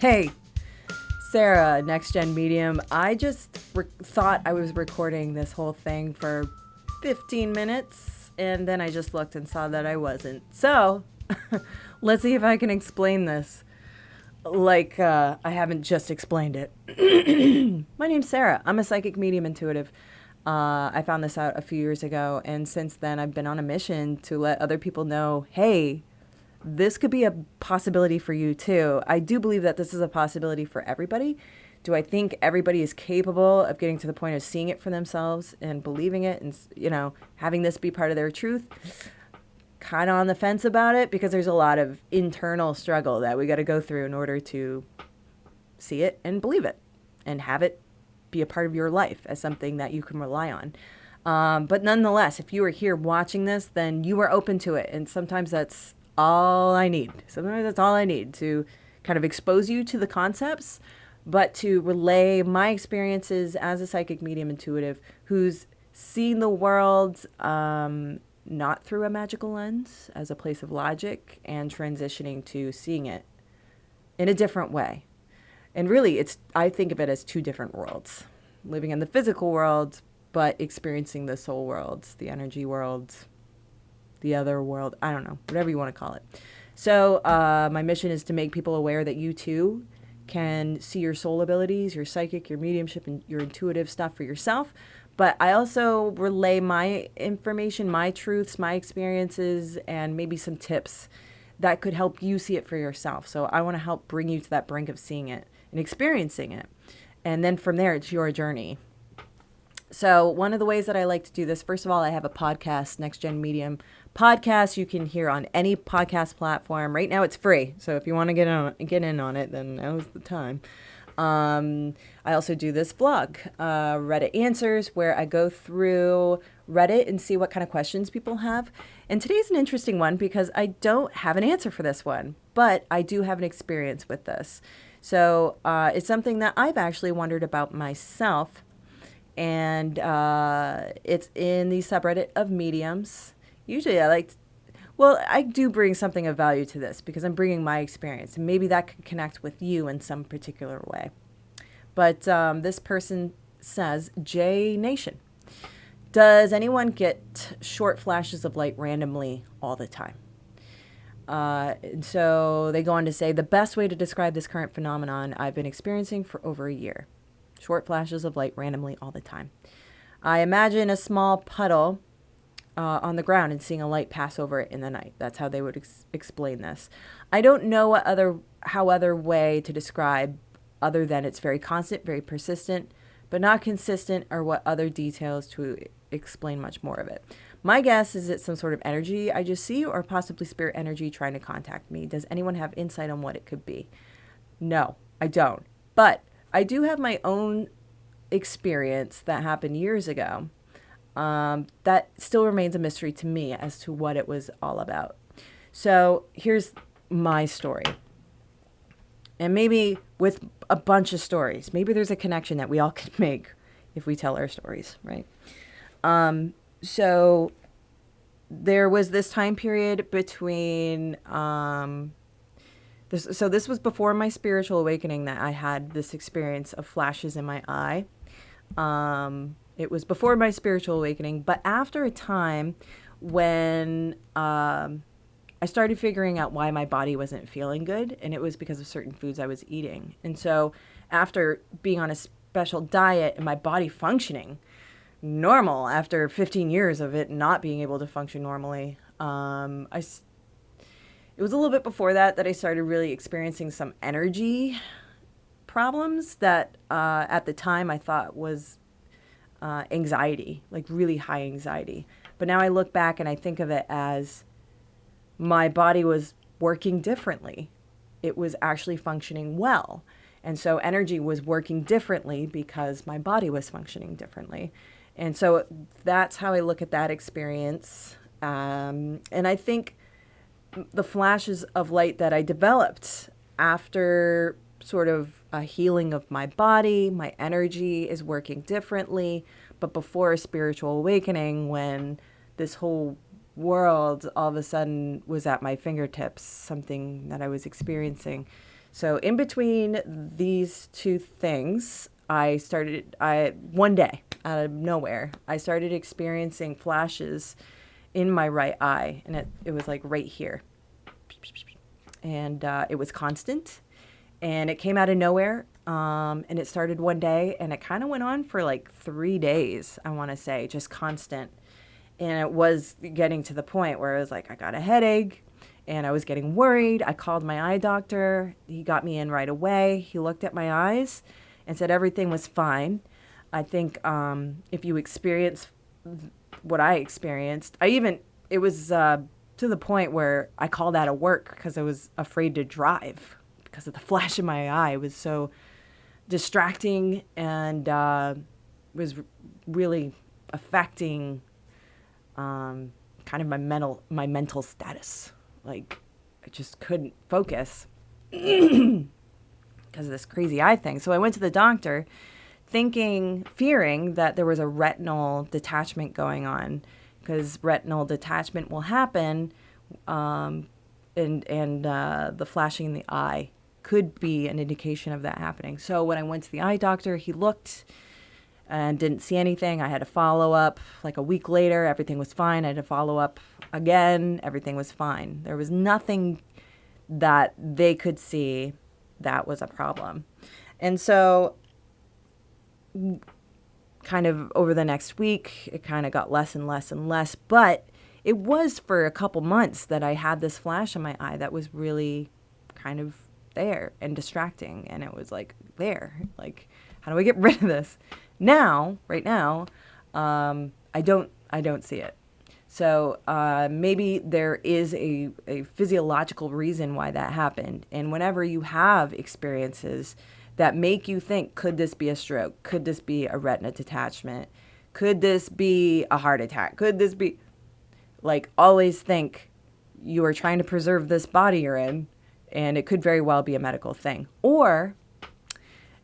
Hey, Sarah, NextGEN Medium. I just thought I was recording this whole thing for 15 minutes, and then I just looked and saw that I wasn't. So, let's see if I can explain this like I haven't just explained it. My name's Sarah. I'm a psychic medium intuitive. I found this out a few years ago, and since then I've been on a mission to let other people know, hey, this could be a possibility for you too. I do believe that this is a possibility for everybody. Do I think everybody is capable of getting to the point of seeing it for themselves and believing it and, having this be part of their truth? Kind of on the fence about it, because there's a lot of internal struggle that we got to go through in order to see it and believe it and have it be a part of your life as something that you can rely on. But nonetheless, if you are here watching this, then you are open to it. And sometimes that's all I need. Sometimes that's all I need to kind of expose you to the concepts, but to relay my experiences as a psychic medium intuitive who's seen the world not through a magical lens, as a place of logic, and transitioning to seeing it in a different way. And really, I think of it as two different worlds. Living in the physical world, but experiencing the soul world, the energy world, the other world, I don't know, whatever you want to call it. So my mission is to make people aware that you too can see your soul abilities, your psychic, your mediumship, and your intuitive stuff for yourself. But I also relay my information, my truths, my experiences, and maybe some tips that could help you see it for yourself. So I want to help bring you to that brink of seeing it and experiencing it. And then from there, it's your journey. So one of the ways that I like to do this, first of all, I have a podcast, NextGEN Medium podcast. You can hear on any podcast platform. Right now it's free. So if you want to get in on it, then now's the time. I also do this vlog, Reddit Answers, where I go through Reddit and see what kind of questions people have. And today's an interesting one because I don't have an answer for this one, but I do have an experience with this. So it's something that I've actually wondered about myself. And it's in the subreddit of mediums. Usually I do bring something of value to this because I'm bringing my experience. And maybe that could connect with you in some particular way. But this person says, Jayenatior, does anyone get short flashes of light randomly all the time? And so they go on to say, the best way to describe this current phenomenon I've been experiencing for over a year. Short flashes of light randomly all the time. I imagine a small puddle on the ground and seeing a light pass over it in the night. That's how they would explain this. I don't know how other way to describe other than it's very constant, very persistent, but not consistent, or what other details to explain much more of it. My guess is it's some sort of energy I just see, or possibly spirit energy trying to contact me. Does anyone have insight on what it could be? No, I don't. But I do have my own experience that happened years ago that still remains a mystery to me as to what it was all about. So here's my story. And maybe with a bunch of stories, maybe there's a connection that we all could make if we tell our stories, right? So there was this time period between... This was before my spiritual awakening that I had this experience of flashes in my eye. It was before my spiritual awakening, but after a time when I started figuring out why my body wasn't feeling good, and it was because of certain foods I was eating. And so after being on a special diet and my body functioning normal after 15 years of it not being able to function normally, it was a little bit before that I started really experiencing some energy problems that at the time I thought was anxiety, like really high anxiety. But now I look back and I think of it as my body was working differently. It was actually functioning well. And so energy was working differently because my body was functioning differently. And so that's how I look at that experience. And I think the flashes of light that I developed after sort of a healing of my body, my energy is working differently, but before a spiritual awakening, when this whole world all of a sudden was at my fingertips, something that I was experiencing. So in between these two things, one day out of nowhere, I started experiencing flashes in my right eye, and it was like right here. And it was constant, and it came out of nowhere. And it started one day, and it kind of went on for like 3 days, I want to say, just constant. And it was getting to the point where I was like, I got a headache, and I was getting worried. I called my eye doctor. He got me in right away. He looked at my eyes and said everything was fine. I think if you experience what I experienced, it was to the point where I called out of work because I was afraid to drive because of the flash in my eye. It was so distracting and was really affecting kind of my mental status. Like, I just couldn't focus because of this crazy eye thing. So I went to the doctor fearing that there was a retinal detachment going on, because retinal detachment will happen, and the flashing in the eye could be an indication of that happening. So when I went to the eye doctor, he looked and didn't see anything. I had to follow up like a week later. Everything was fine. I had to follow up again. Everything was fine. There was nothing that they could see that was a problem. And so kind of over the next week, it kind of got less and less and less. But it was for a couple months that I had this flash in my eye that was really kind of there and distracting. And it was like, like, how do I get rid of this? Right now, I don't see it. So maybe there is a physiological reason why that happened. And whenever you have experiences that make you think, could this be a stroke? Could this be a retina detachment? Could this be a heart attack? Could this be, like, always think you are trying to preserve this body you're in, and it could very well be a medical thing. Or,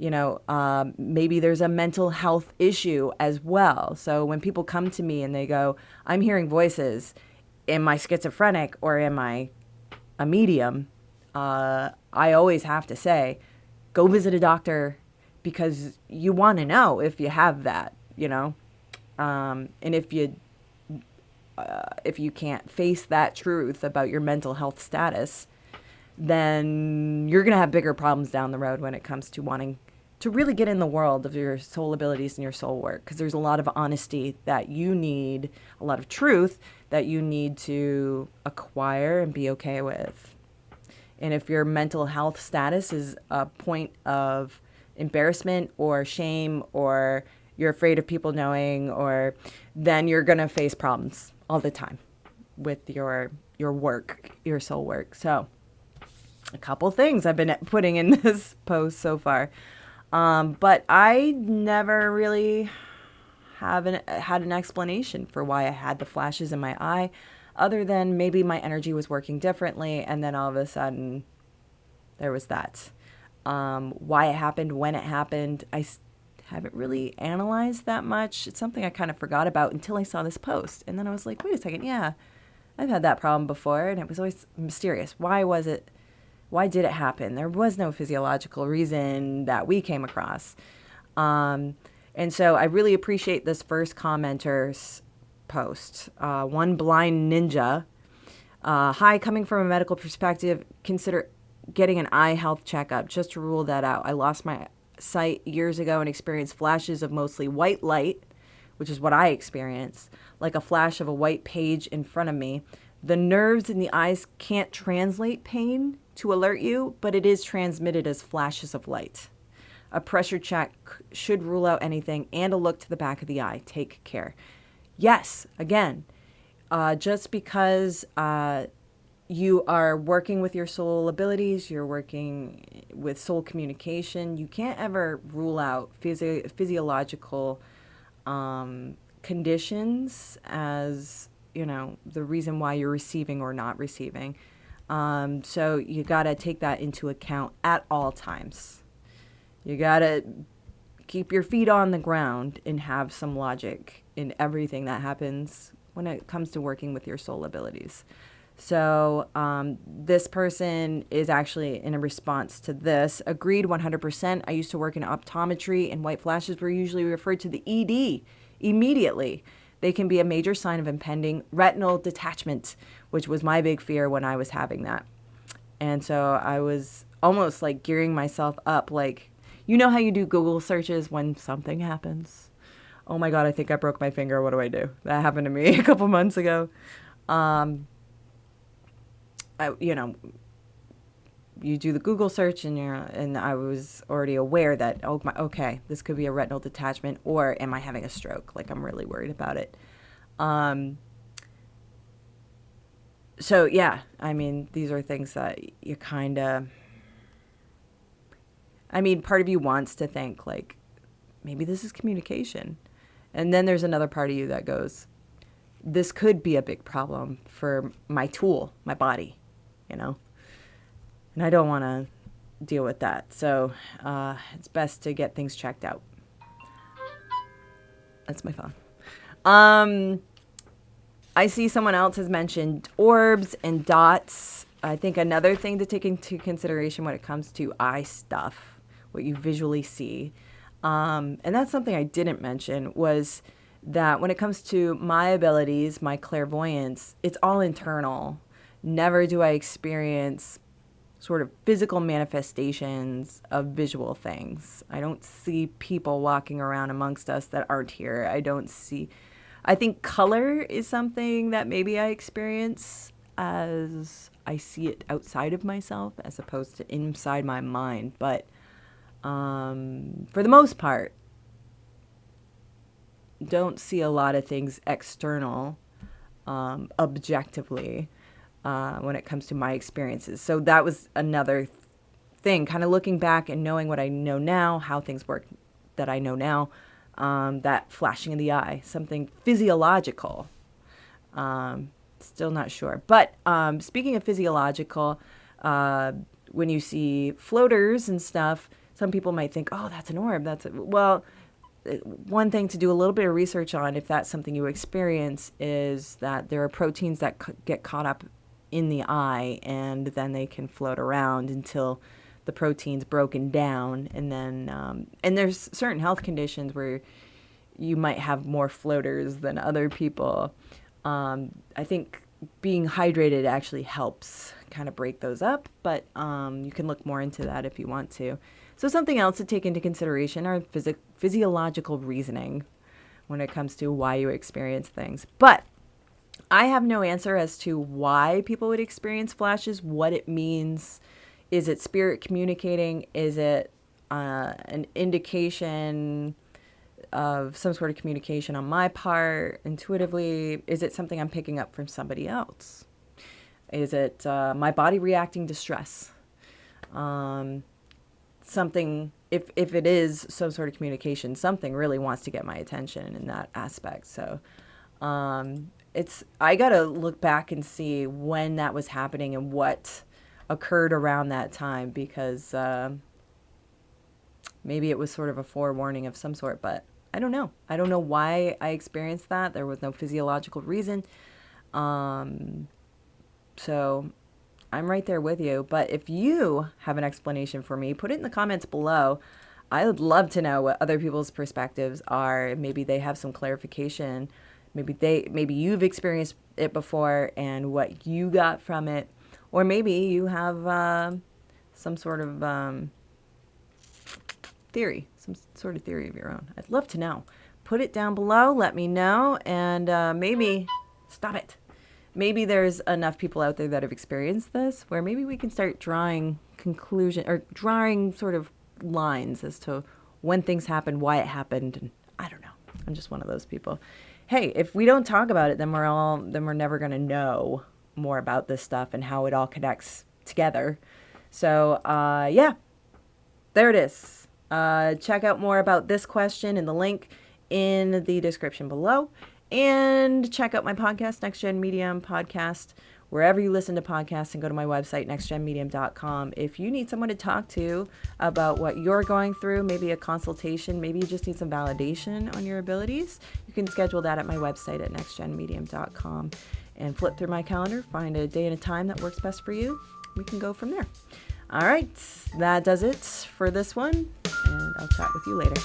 maybe there's a mental health issue as well. So when people come to me and they go, I'm hearing voices, am I schizophrenic or am I a medium? I always have to say, go visit a doctor, because you want to know if you have that, and if you can't face that truth about your mental health status, then you're going to have bigger problems down the road when it comes to wanting to really get in the world of your soul abilities and your soul work, because there's a lot of honesty that you need, a lot of truth that you need to acquire and be okay with. And if your mental health status is a point of embarrassment or shame, or you're afraid of people knowing, then you're going to face problems all the time with your work, your soul work. So a couple things I've been putting in this post so far. But I never really had an explanation for why I had the flashes in my eye, other than maybe my energy was working differently, and then all of a sudden there was that. Why it happened, when it happened, I haven't really analyzed that much. It's something I kind of forgot about until I saw this post. And then I was like, wait a second, yeah, I've had that problem before, and it was always mysterious. Why did it happen? There was no physiological reason that we came across. And so I really appreciate this first commenter's post. One blind ninja. Hi, coming from a medical perspective, consider getting an eye health checkup just to rule that out. I lost my sight years ago and experienced flashes of mostly white light, which is what I experienced, like a flash of a white page in front of me. The nerves in the eyes can't translate pain to alert you, but it is transmitted as flashes of light. A pressure check should rule out anything, and a look to the back of the eye. Take care. Yes, again, just because you are working with your soul abilities, you're working with soul communication, you can't ever rule out physiological conditions as, the reason why you're receiving or not receiving. So you got to take that into account at all times. You got to keep your feet on the ground and have some logic in everything that happens when it comes to working with your soul abilities. So this person is actually in a response to this. Agreed 100%. I used to work in optometry, and white flashes were usually referred to the ED immediately. They can be a major sign of impending retinal detachment, which was my big fear when I was having that. And so I was almost like gearing myself up, like, you know how you do Google searches when something happens? Oh my God, I think I broke my finger. What do I do? That happened to me a couple months ago. You do the Google search, and I was already aware that, okay, this could be a retinal detachment, or am I having a stroke? Like, I'm really worried about it. So yeah, I mean, these are things that you kind of, I mean, part of you wants to think like, maybe this is communication. And then there's another part of you that goes, this could be a big problem for my tool, my body, and I don't want to deal with that. So it's best to get things checked out. That's my phone. I see someone else has mentioned orbs and dots. I think another thing to take into consideration when it comes to eye stuff, what you visually see, and that's something I didn't mention, was that when it comes to my abilities, my clairvoyance, it's all internal. Never do I experience sort of physical manifestations of visual things. I don't see people walking around amongst us that aren't here. I think color is something that maybe I experience as I see it outside of myself as opposed to inside my mind. But for the most part, don't see a lot of things external, objectively, when it comes to my experiences. So that was another thing, kind of looking back and knowing what I know now, how things work that I know now, that flashing in the eye, something physiological. Still not sure. But speaking of physiological, when you see floaters and stuff, some people might think, oh, that's an orb. Well, one thing to do a little bit of research on, if that's something you experience, is that there are proteins that get caught up in the eye, and then they can float around until the protein's broken down. And then, and there's certain health conditions where you might have more floaters than other people. I think being hydrated actually helps kind of break those up, but you can look more into that if you want to. So something else to take into consideration are physiological reasoning when it comes to why you experience things. But I have no answer as to why people would experience flashes, what it means. Is it spirit communicating? Is it an indication of some sort of communication on my part intuitively? Is it something I'm picking up from somebody else? Is it my body reacting to stress? Something, if it is some sort of communication, something really wants to get my attention in that aspect. So I got to look back and see when that was happening and what occurred around that time, because maybe it was sort of a forewarning of some sort, but I don't know. I don't know why I experienced that. There was no physiological reason. So I'm right there with you. But if you have an explanation for me, put it in the comments below. I would love to know what other people's perspectives are. Maybe they have some clarification. Maybe you've experienced it before and what you got from it. Or maybe you have some sort of theory, some sort of theory of your own. I'd love to know. Put it down below. Let me know. And stop it. Maybe there's enough people out there that have experienced this where maybe we can start drawing sort of lines as to when things happened, why it happened. And I don't know. I'm just one of those people. Hey, if we don't talk about it, then we're never going to know more about this stuff and how it all connects together. So, yeah, there it is. Check out more about this question in the link in the description below. And check out my podcast, NextGEN Medium podcast, wherever you listen to podcasts, and go to my website, nextgenmedium.com. If you need someone to talk to about what you're going through, maybe a consultation, maybe you just need some validation on your abilities, you can schedule that at my website at nextgenmedium.com. and flip through my calendar, find a day and a time that works best for you. We can go from there. All right, that does it for this one, and I'll chat with you later.